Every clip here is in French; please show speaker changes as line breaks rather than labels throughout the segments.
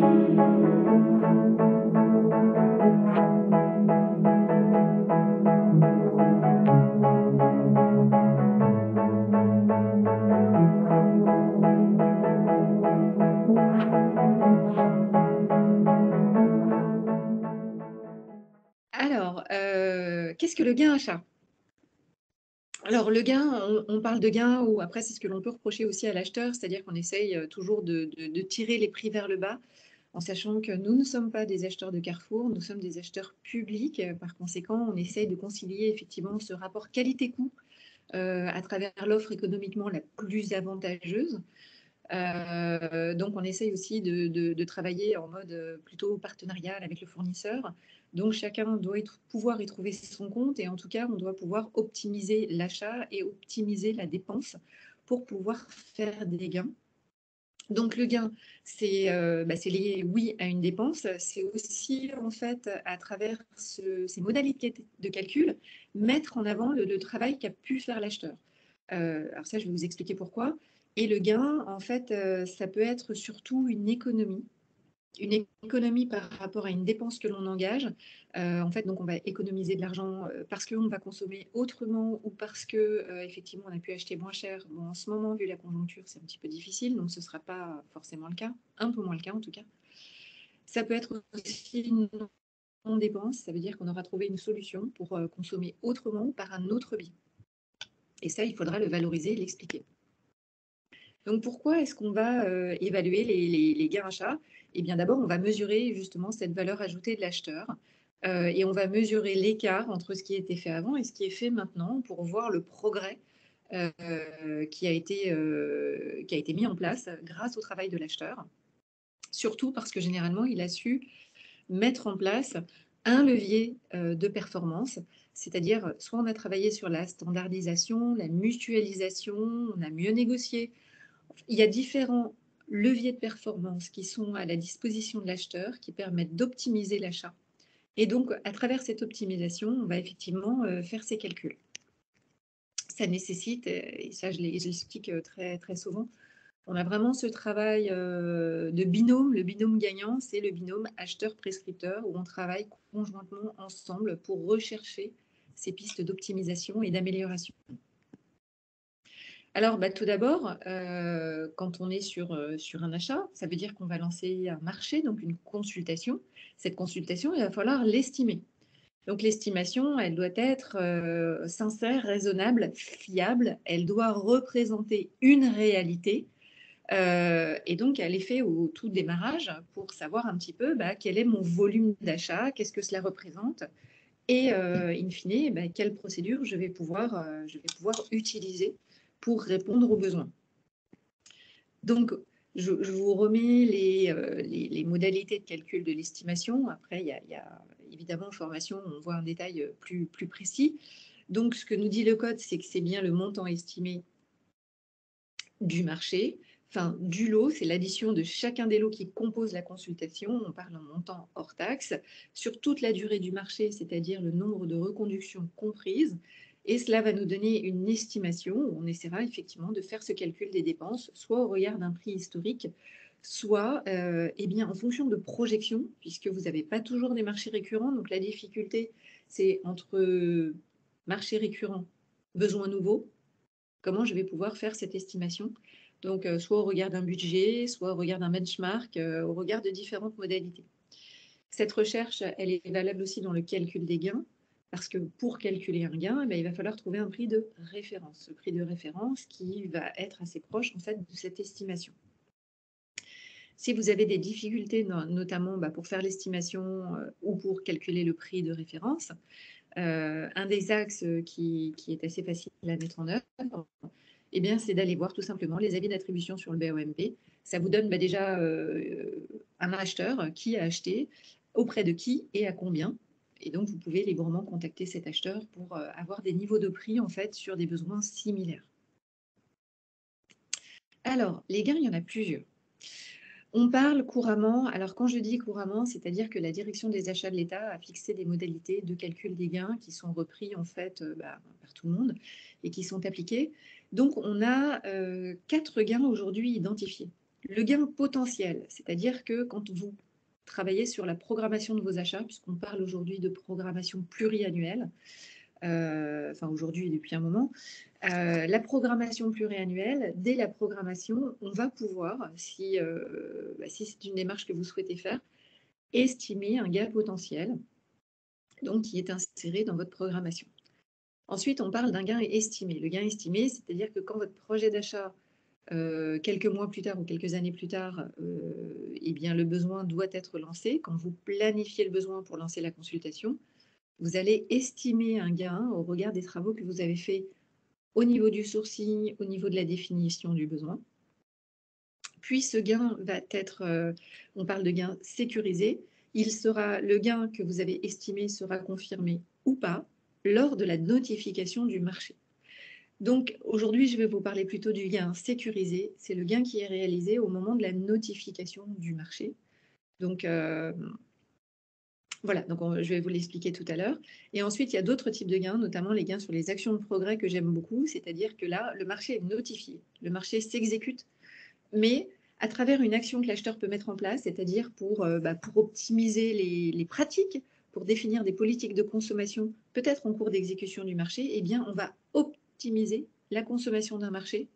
Alors, qu'est-ce que le gain achat? Alors le gain, on parle de gain ou après c'est ce que l'on peut reprocher aussi à l'acheteur, c'est-à-dire qu'on essaye, toujours de tirer les prix vers le bas, en sachant que nous ne sommes pas des acheteurs de Carrefour, nous sommes des acheteurs publics. Par conséquent, on essaye de concilier effectivement ce rapport qualité-coût, à travers l'offre économiquement la plus avantageuse. Donc, on essaye aussi de travailler en mode plutôt partenarial avec le fournisseur. Donc, chacun doit pouvoir y trouver son compte et en tout cas, on doit pouvoir optimiser l'achat et optimiser la dépense pour pouvoir faire des gains. Donc, le gain, c'est lié, oui, à une dépense. C'est aussi, en fait, à travers ces modalités de calcul, mettre en avant le travail qu'a pu faire l'acheteur. Alors ça, je vais vous expliquer pourquoi. Et le gain, en fait, ça peut être surtout une économie par rapport à une dépense que l'on engage. En fait, donc on va économiser de l'argent parce qu'on va consommer autrement ou parce que effectivement on a pu acheter moins cher. Bon, en ce moment, vu la conjoncture, c'est un petit peu difficile, donc ce ne sera pas forcément le cas, un peu moins le cas en tout cas. Ça peut être aussi une non-dépense, ça veut dire qu'on aura trouvé une solution pour consommer autrement par un autre biais. Et ça, il faudra le valoriser et l'expliquer. Donc, pourquoi est-ce qu'on va évaluer les gains achats? Eh bien, d'abord, on va mesurer justement cette valeur ajoutée de l'acheteur et on va mesurer l'écart entre ce qui a été fait avant et ce qui est fait maintenant pour voir le progrès qui a été mis en place grâce au travail de l'acheteur. Surtout parce que généralement, il a su mettre en place un levier de performance, c'est-à-dire soit on a travaillé sur la standardisation, la mutualisation, on a mieux négocié. Il y a différents leviers de performance qui sont à la disposition de l'acheteur qui permettent d'optimiser l'achat. Et donc, à travers cette optimisation, on va effectivement faire ces calculs. Ça nécessite, et ça je l'explique très, très souvent, on a vraiment ce travail de binôme. Le binôme gagnant, c'est le binôme acheteur-prescripteur où on travaille conjointement ensemble pour rechercher ces pistes d'optimisation et d'amélioration. Alors, tout d'abord, quand on est sur un achat, ça veut dire qu'on va lancer un marché, donc une consultation. Cette consultation, il va falloir l'estimer. Donc, l'estimation, elle doit être sincère, raisonnable, fiable. Elle doit représenter une réalité. Et donc, elle est faite au tout démarrage pour savoir un petit peu quel est mon volume d'achat, qu'est-ce que cela représente et in fine, quelle procédure je vais pouvoir utiliser pour répondre aux besoins. Donc, je vous remets les modalités de calcul de l'estimation. Après, il y a évidemment en formation, on voit un détail plus précis. Donc, ce que nous dit le code, c'est que c'est bien le montant estimé du marché, enfin du lot, c'est l'addition de chacun des lots qui composent la consultation. On parle en montant hors taxe sur toute la durée du marché, c'est-à-dire le nombre de reconductions comprises. Et cela va nous donner une estimation où on essaiera effectivement de faire ce calcul des dépenses, soit au regard d'un prix historique, soit en fonction de projections, puisque vous n'avez pas toujours des marchés récurrents. Donc la difficulté, c'est entre marché récurrent, besoins nouveaux, comment je vais pouvoir faire cette estimation. Donc, soit au regard d'un budget, soit au regard d'un benchmark, au regard de différentes modalités. Cette recherche, elle est valable aussi dans le calcul des gains, parce que pour calculer un gain, il va falloir trouver un prix de référence. Ce prix de référence qui va être assez proche en fait, de cette estimation. Si vous avez des difficultés, notamment pour faire l'estimation ou pour calculer le prix de référence, un des axes qui est assez facile à mettre en œuvre, c'est d'aller voir tout simplement les avis d'attribution sur le BOMP. Ça vous donne déjà un acheteur qui a acheté, auprès de qui et à combien. Et donc, vous pouvez librement contacter cet acheteur pour avoir des niveaux de prix en fait sur des besoins similaires. Alors, les gains, il y en a plusieurs. On parle couramment, alors quand je dis couramment, c'est-à-dire que la direction des achats de l'État a fixé des modalités de calcul des gains qui sont repris en fait par tout le monde et qui sont appliqués. Donc on a 4 gains aujourd'hui identifiés. Le gain potentiel, c'est-à-dire que quand vous travaillez sur la programmation de vos achats, puisqu'on parle aujourd'hui de programmation pluriannuelle, enfin aujourd'hui depuis un moment, la programmation pluriannuelle, dès la programmation, on va pouvoir, si c'est une démarche que vous souhaitez faire, estimer un gain potentiel, donc qui est inséré dans votre programmation. Ensuite, on parle d'un gain estimé. Le gain estimé, c'est-à-dire que quand votre projet d'achat, quelques mois plus tard ou quelques années plus tard, eh bien, le besoin doit être lancé, quand vous planifiez le besoin pour lancer la consultation, vous allez estimer un gain au regard des travaux que vous avez faits au niveau du sourcing, au niveau de la définition du besoin. Puis ce gain va être, on parle de gain sécurisé, le gain que vous avez estimé sera confirmé ou pas lors de la notification du marché. Donc aujourd'hui, je vais vous parler plutôt du gain sécurisé. C'est le gain qui est réalisé au moment de la notification du marché. Donc voilà, donc je vais vous l'expliquer tout à l'heure. Et ensuite, il y a d'autres types de gains, notamment les gains sur les actions de progrès que j'aime beaucoup, c'est-à-dire que là, le marché est notifié, le marché s'exécute, mais à travers une action que l'acheteur peut mettre en place, c'est-à-dire pour optimiser les pratiques, pour définir des politiques de consommation, peut-être en cours d'exécution du marché, eh bien, on va optimiser la consommation d'un marché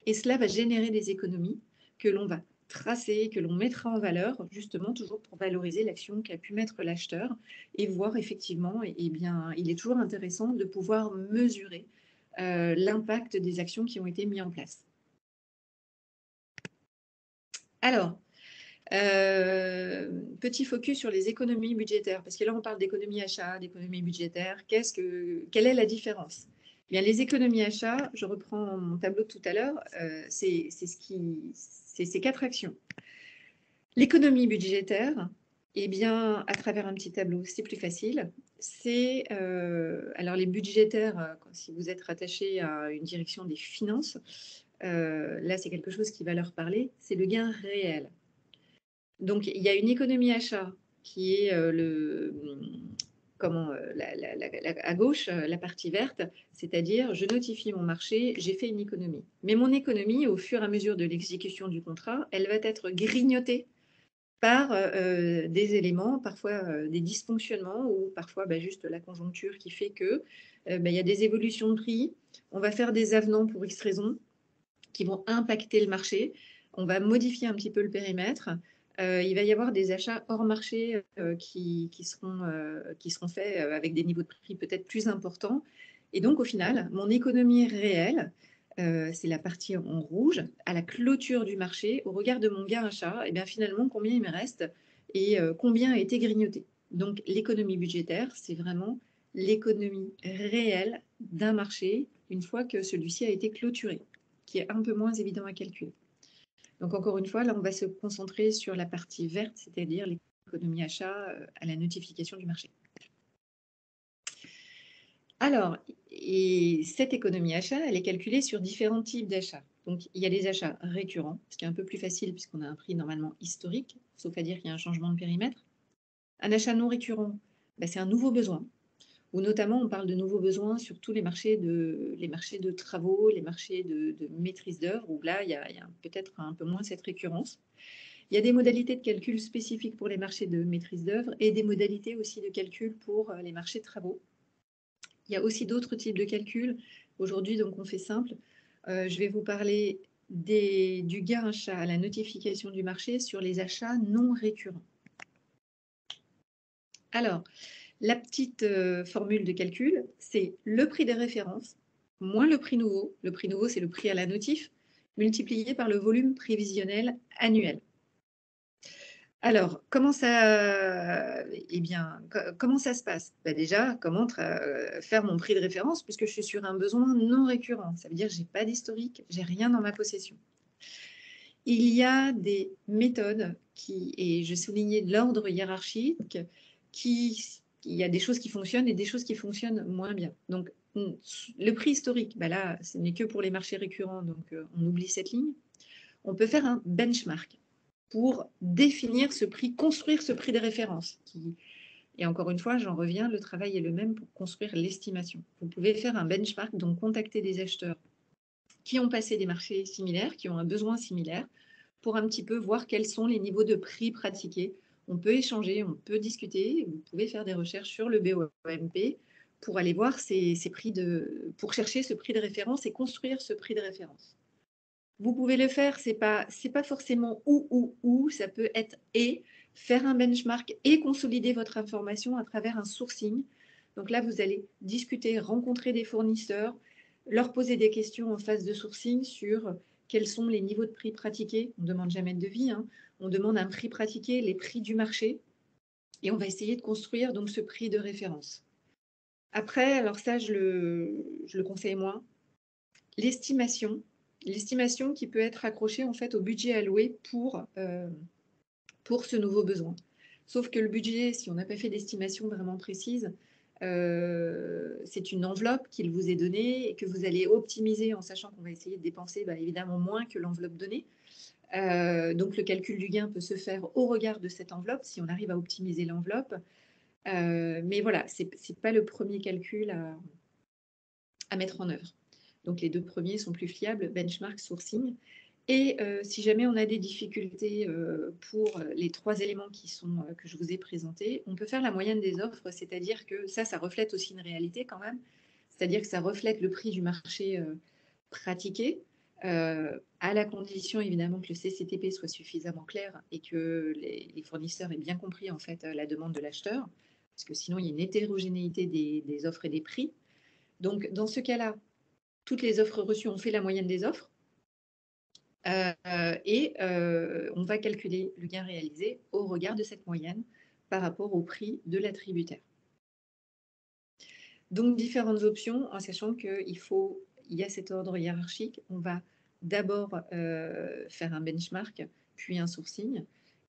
et cela va générer des économies que l'on va tracer, que l'on mettra en valeur, justement toujours pour valoriser l'action qu'a pu mettre l'acheteur et voir effectivement, eh bien, il est toujours intéressant de pouvoir mesurer l'impact des actions qui ont été mises en place. Alors, petit focus sur les économies budgétaires, parce que là, on parle d'économie achat, d'économie budgétaire. Quelle est la différence? Bien, les économies achats, je reprends mon tableau de tout à l'heure, c'est ces 4 actions. L'économie budgétaire, eh bien, à travers un petit tableau, c'est plus facile. Alors les budgétaires, si vous êtes rattaché à une direction des finances, là, c'est quelque chose qui va leur parler, c'est le gain réel. Donc, il y a une économie achat qui est à gauche, la partie verte, c'est-à-dire je notifie mon marché, j'ai fait une économie. Mais mon économie, au fur et à mesure de l'exécution du contrat, elle va être grignotée par des éléments, parfois des dysfonctionnements ou parfois juste la conjoncture qui fait que il y a des évolutions de prix. On va faire des avenants pour X raisons qui vont impacter le marché. On va modifier un petit peu le périmètre. Il va y avoir des achats hors marché qui seront faits avec des niveaux de prix peut-être plus importants. Et donc, au final, mon économie réelle, c'est la partie en rouge, à la clôture du marché, au regard de mon gain achat, et bien finalement, combien il me reste et combien a été grignoté. Donc, l'économie budgétaire, c'est vraiment l'économie réelle d'un marché une fois que celui-ci a été clôturé, qui est un peu moins évident à calculer. Donc encore une fois, là, on va se concentrer sur la partie verte, c'est-à-dire l'économie achat à la notification du marché. Alors, et cette économie achat, elle est calculée sur différents types d'achats. Donc, il y a les achats récurrents, ce qui est un peu plus facile puisqu'on a un prix normalement historique, sauf à dire qu'il y a un changement de périmètre. Un achat non récurrent, c'est un nouveau besoin, où notamment on parle de nouveaux besoins sur tous les marchés de travaux, les marchés de maîtrise d'œuvre, où là, il y a peut-être un peu moins cette récurrence. Il y a des modalités de calcul spécifiques pour les marchés de maîtrise d'œuvre et des modalités aussi de calcul pour les marchés de travaux. Il y a aussi d'autres types de calculs. Aujourd'hui, donc, on fait simple. Je vais vous parler du gain achat à la notification du marché sur les achats non récurrents. Alors, la petite formule de calcul, c'est le prix des références moins le prix nouveau. Le prix nouveau, c'est le prix à la notif, multiplié par le volume prévisionnel annuel. Alors, comment ça se passe? Déjà, comment faire mon prix de référence puisque je suis sur un besoin non récurrent? Ça veut dire que je n'ai pas d'historique, j'ai rien dans ma possession. Il y a des méthodes et je soulignais l'ordre hiérarchique, il y a des choses qui fonctionnent et des choses qui fonctionnent moins bien. Donc, le prix historique, là, ce n'est que pour les marchés récurrents, donc on oublie cette ligne. On peut faire un benchmark pour définir ce prix, construire ce prix de référence. Et encore une fois, j'en reviens, le travail est le même pour construire l'estimation. Vous pouvez faire un benchmark, donc contacter des acheteurs qui ont passé des marchés similaires, qui ont un besoin similaire, pour un petit peu voir quels sont les niveaux de prix pratiqués. On peut échanger, on peut discuter. Vous pouvez faire des recherches sur le BOMP pour aller voir pour chercher ce prix de référence et construire ce prix de référence. Vous pouvez le faire, c'est pas forcément ou, ça peut être et, faire un benchmark et consolider votre information à travers un sourcing. Donc là, vous allez discuter, rencontrer des fournisseurs, leur poser des questions en phase de sourcing sur quels sont les niveaux de prix pratiqués. On ne demande jamais de devis, hein. On demande un prix pratiqué, les prix du marché, et on va essayer de construire donc ce prix de référence. Après, alors ça, je le conseille moins, l'estimation qui peut être accrochée en fait au budget alloué pour ce nouveau besoin. Sauf que le budget, si on n'a pas fait d'estimation vraiment précise, c'est une enveloppe qu'il vous est donnée et que vous allez optimiser en sachant qu'on va essayer de dépenser évidemment moins que l'enveloppe donnée. Donc le calcul du gain peut se faire au regard de cette enveloppe si on arrive à optimiser l'enveloppe. Mais voilà, ce n'est pas le premier calcul à mettre en œuvre. Donc les deux premiers sont plus fiables, benchmark, sourcing. Et si jamais on a des difficultés pour les trois éléments que je vous ai présentés, on peut faire la moyenne des offres, c'est-à-dire que ça reflète aussi une réalité quand même, c'est-à-dire que ça reflète le prix du marché pratiqué, à la condition évidemment que le CCTP soit suffisamment clair et que les fournisseurs aient bien compris en fait la demande de l'acheteur, parce que sinon il y a une hétérogénéité des offres et des prix. Donc dans ce cas-là, toutes les offres reçues, on fait la moyenne des offres. Et on va calculer le gain réalisé au regard de cette moyenne par rapport au prix de l'attributaire. Donc, différentes options, en sachant qu'il y a cet ordre hiérarchique. On va d'abord faire un benchmark, puis un sourcing.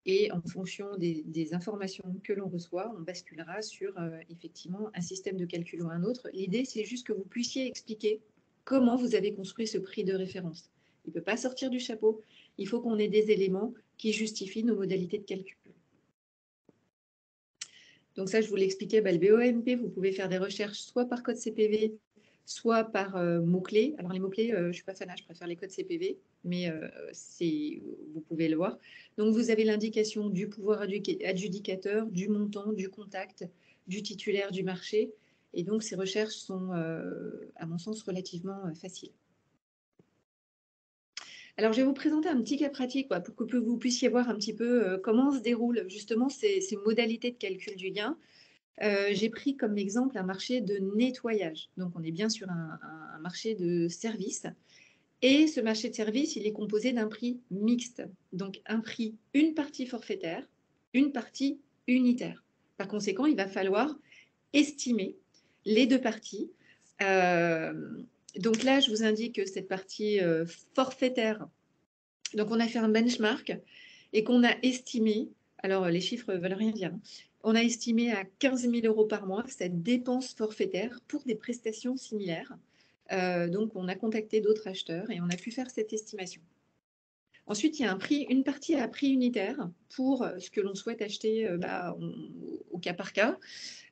Et en fonction des informations que l'on reçoit, on basculera sur effectivement un système de calcul ou un autre. L'idée, c'est juste que vous puissiez expliquer comment vous avez construit ce prix de référence. Il ne peut pas sortir du chapeau. Il faut qu'on ait des éléments qui justifient nos modalités de calcul. Donc ça, je vous l'expliquais, le BOMP, vous pouvez faire des recherches soit par code CPV, soit par mots-clés. Alors les mots-clés, je ne suis pas fan, je préfère les codes CPV, mais vous pouvez le voir. Donc vous avez l'indication du pouvoir adjudicateur, du montant, du contact, du titulaire du marché. Et donc ces recherches sont, à mon sens, relativement faciles. Alors, je vais vous présenter un petit cas pratique pour que vous puissiez voir un petit peu comment se déroulent justement ces modalités de calcul du gain. J'ai pris comme exemple un marché de nettoyage. Donc, on est bien sur un marché de service. Et ce marché de service, il est composé d'un prix mixte. Donc, un prix, une partie forfaitaire, une partie unitaire. Par conséquent, il va falloir estimer les deux parties. Donc là, je vous indique que cette partie forfaitaire, donc on a fait un benchmark et qu'on a estimé, alors les chiffres ne veulent rien dire, on a estimé à 15 000 € par mois cette dépense forfaitaire pour des prestations similaires. Donc on a contacté d'autres acheteurs et on a pu faire cette estimation. Ensuite, il y a une partie à prix unitaire pour ce que l'on souhaite acheter au cas par cas.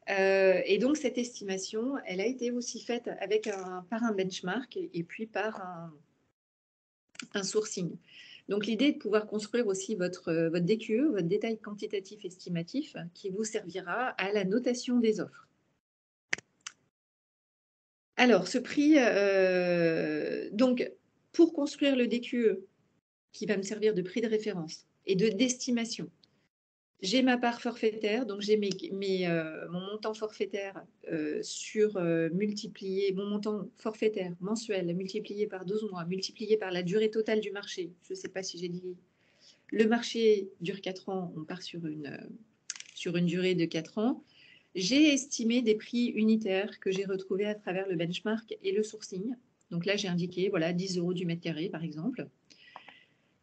Et donc, cette estimation, elle a été aussi faite par un benchmark et puis par un sourcing. Donc, l'idée est de pouvoir construire aussi votre DQE, votre détail quantitatif estimatif, qui vous servira à la notation des offres. Alors, ce prix, donc, pour construire le DQE, qui va me servir de prix de référence et d'estimation, j'ai ma part forfaitaire, donc j'ai mon montant forfaitaire mon montant forfaitaire mensuel multiplié par 12 mois, multiplié par la durée totale du marché. Je ne sais pas si j'ai dit. Le marché dure 4 ans, on part sur une durée de 4 ans. J'ai estimé des prix unitaires que j'ai retrouvés à travers le benchmark et le sourcing. Donc là, j'ai indiqué 10 € du mètre carré, par exemple.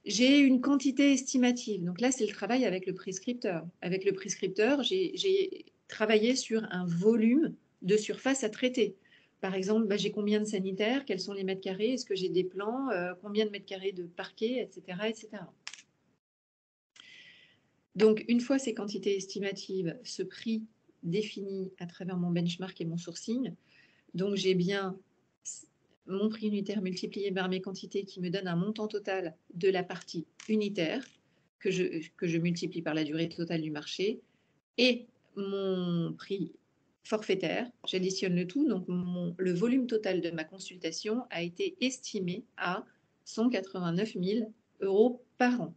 J'ai une quantité estimative. Donc là, c'est le travail avec le prescripteur. Avec le prescripteur, j'ai travaillé sur un volume de surface à traiter. Par exemple, j'ai combien de sanitaires, quels sont les mètres carrés, est-ce que j'ai des plans, combien de mètres carrés de parquet, etc., etc. Donc, une fois ces quantités estimatives, ce prix défini à travers mon benchmark et mon sourcing, donc j'ai bien mon prix unitaire multiplié par mes quantités qui me donne un montant total de la partie unitaire que je multiplie par la durée totale du marché et mon prix forfaitaire. J'additionne le tout, donc le volume total de ma consultation a été estimé à 189 000 € par an.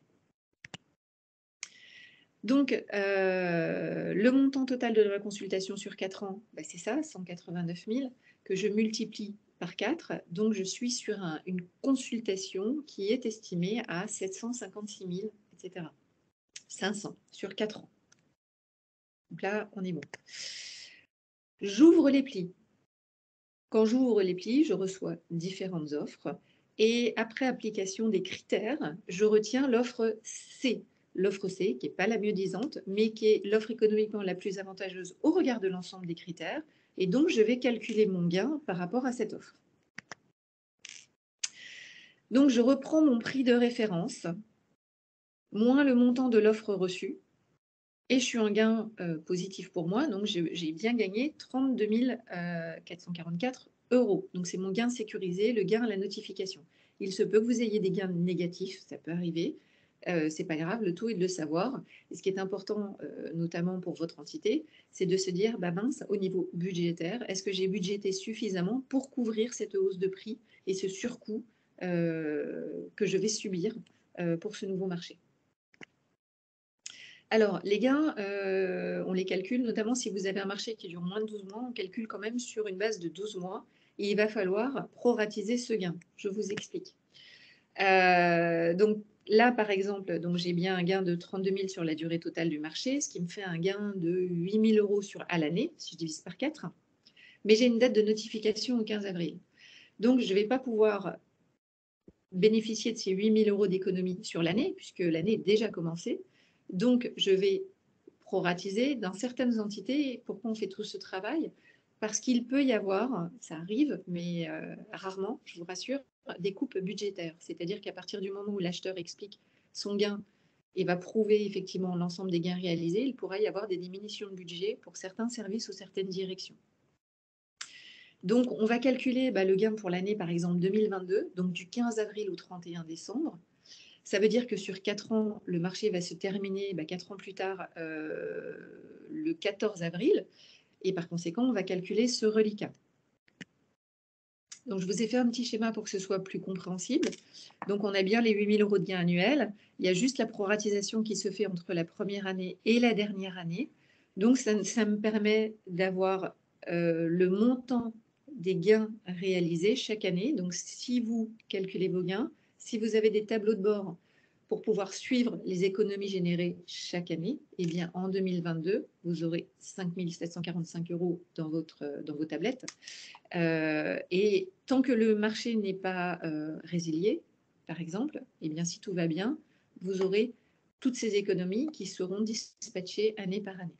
Donc, le montant total de ma consultation sur 4 ans, bah, c'est ça, 189 000, que je multiplie par 4. Donc, je suis sur une consultation qui est estimée à 756 000, etc. 500 sur 4 ans. Donc là, on est bon. J'ouvre les plis. Quand j'ouvre les plis, je reçois différentes offres. Et après application des critères, je retiens l'offre C. L'offre C, qui n'est pas la mieux disante, mais qui est l'offre économiquement la plus avantageuse au regard de l'ensemble des critères. Et donc, je vais calculer mon gain par rapport à cette offre. Donc, je reprends mon prix de référence, moins le montant de l'offre reçue, et je suis en gain positif pour moi. Donc, j'ai bien gagné 32 444 €. Donc, c'est mon gain sécurisé, le gain à la notification. Il se peut que vous ayez des gains négatifs, ça peut arriver. C'est pas grave, le tout est de le savoir. Et ce qui est important, notamment pour votre entité, c'est de se dire, bah mince, au niveau budgétaire, est-ce que j'ai budgété suffisamment pour couvrir cette hausse de prix et ce surcoût que je vais subir pour ce nouveau marché? Alors, les gains, on les calcule, notamment si vous avez un marché qui dure moins de 12 mois, on calcule quand même sur une base de 12 mois et il va falloir proratiser ce gain. Je vous explique. Donc là, par exemple, j'ai bien un gain de 32 000 sur la durée totale du marché, ce qui me fait un gain de 8 000 € à l'année, si je divise par 4. Mais j'ai une date de notification au 15 avril. Donc, je ne vais pas pouvoir bénéficier de ces 8 000 € d'économie sur l'année, puisque l'année est déjà commencée. Donc, je vais proratiser dans certaines entités. Pourquoi on fait tout ce travail? Parce qu'il peut y avoir, ça arrive, mais rarement, je vous rassure, des coupes budgétaires. C'est-à-dire qu'à partir du moment où l'acheteur explique son gain et va prouver effectivement l'ensemble des gains réalisés, il pourra y avoir des diminutions de budget pour certains services ou certaines directions. Donc, on va calculer le gain pour l'année, par exemple 2022, donc du 15 avril au 31 décembre. Ça veut dire que sur 4 ans, le marché va se terminer 4 ans plus tard, le 14 avril. Et par conséquent, on va calculer ce reliquat. Donc, je vous ai fait un petit schéma pour que ce soit plus compréhensible. Donc, on a bien les 8 000 € de gains annuels. Il y a juste la proratisation qui se fait entre la première année et la dernière année. Donc, ça me permet d'avoir le montant des gains réalisés chaque année. Donc, si vous calculez vos gains, si vous avez des tableaux de bord pour pouvoir suivre les économies générées chaque année, eh bien, en 2022, vous aurez 5 745 € dans vos tablettes. Et tant que le marché n'est pas résilié, par exemple, eh bien, si tout va bien, vous aurez toutes ces économies qui seront dispatchées année par année.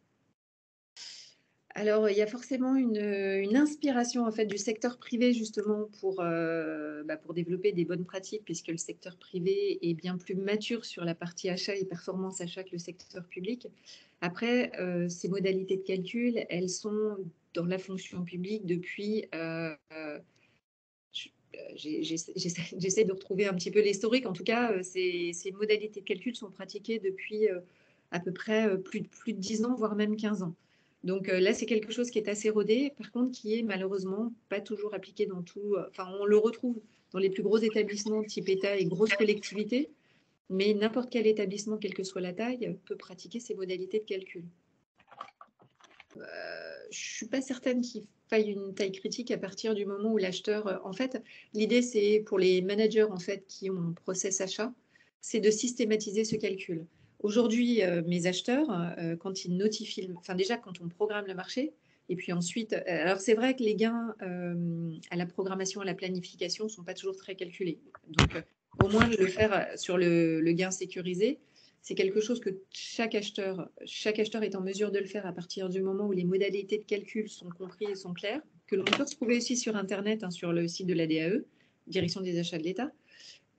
Alors, il y a forcément une inspiration en fait du secteur privé justement pour développer des bonnes pratiques, puisque le secteur privé est bien plus mature sur la partie achat et performance achat que le secteur public. Après, ces modalités de calcul, elles sont dans la fonction publique depuis... J'essaie de retrouver un petit peu l'historique. En tout cas, ces modalités de calcul sont pratiquées depuis à peu près plus de 10 ans, voire même 15 ans. Donc là, c'est quelque chose qui est assez rodé, par contre, qui est malheureusement pas toujours appliqué dans tout. Enfin, on le retrouve dans les plus gros établissements type État et grosses collectivités, mais n'importe quel établissement, quelle que soit la taille, peut pratiquer ces modalités de calcul. Je ne suis pas certaine qu'il faille une taille critique à partir du moment où l'acheteur... En fait, l'idée, c'est pour les managers en fait, qui ont un process achat, c'est de systématiser ce calcul. Aujourd'hui, mes acheteurs, quand ils notifient... Enfin, déjà, quand on programme le marché, et puis ensuite... alors, c'est vrai que les gains à la programmation, à la planification ne sont pas toujours très calculés. Donc, au moins, de le faire sur le gain sécurisé, c'est quelque chose que chaque acheteur est en mesure de le faire à partir du moment où les modalités de calcul sont comprises et sont claires, que l'on peut retrouver aussi sur Internet, sur le site de la DAE, Direction des achats de l'État.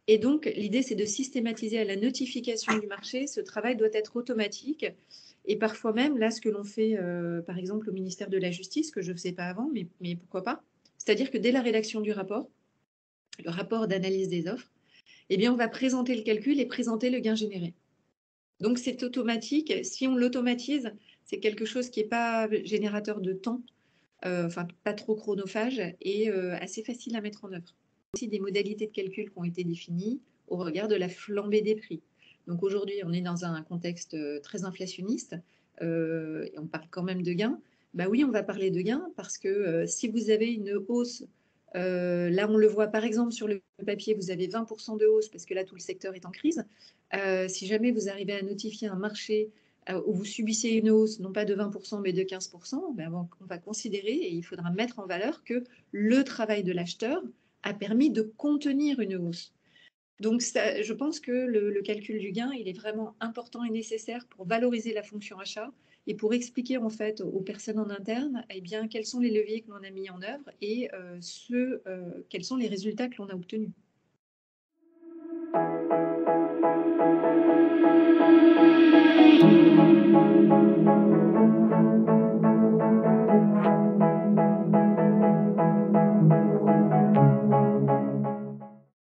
Et donc, l'idée, c'est de systématiser à la notification du marché. Ce travail doit être automatique. Et parfois même, là, ce que l'on fait, par exemple, au ministère de la Justice, que je ne faisais pas avant, mais pourquoi pas. C'est-à-dire que dès la rédaction du rapport, le rapport d'analyse des offres, eh bien, on va présenter le calcul et présenter le gain généré. Donc, c'est automatique. Si on l'automatise, c'est quelque chose qui n'est pas générateur de temps, enfin, pas trop chronophage et assez facile à mettre en œuvre. Aussi des modalités de calcul qui ont été définies au regard de la flambée des prix. Donc, aujourd'hui, on est dans un contexte très inflationniste et on parle quand même de gains. Bah oui, on va parler de gains parce que si vous avez une hausse, là, on le voit par exemple sur le papier, vous avez 20% de hausse parce que là, tout le secteur est en crise. Si jamais vous arrivez à notifier un marché où vous subissez une hausse, non pas de 20%, mais de 15%, ben on va considérer et il faudra mettre en valeur que le travail de l'acheteur a permis de contenir une hausse. Donc, ça, je pense que le calcul du gain, il est vraiment important et nécessaire pour valoriser la fonction achat et pour expliquer en fait aux personnes en interne bien, quels sont les leviers que l'on a mis en œuvre et quels sont les résultats que l'on a obtenus.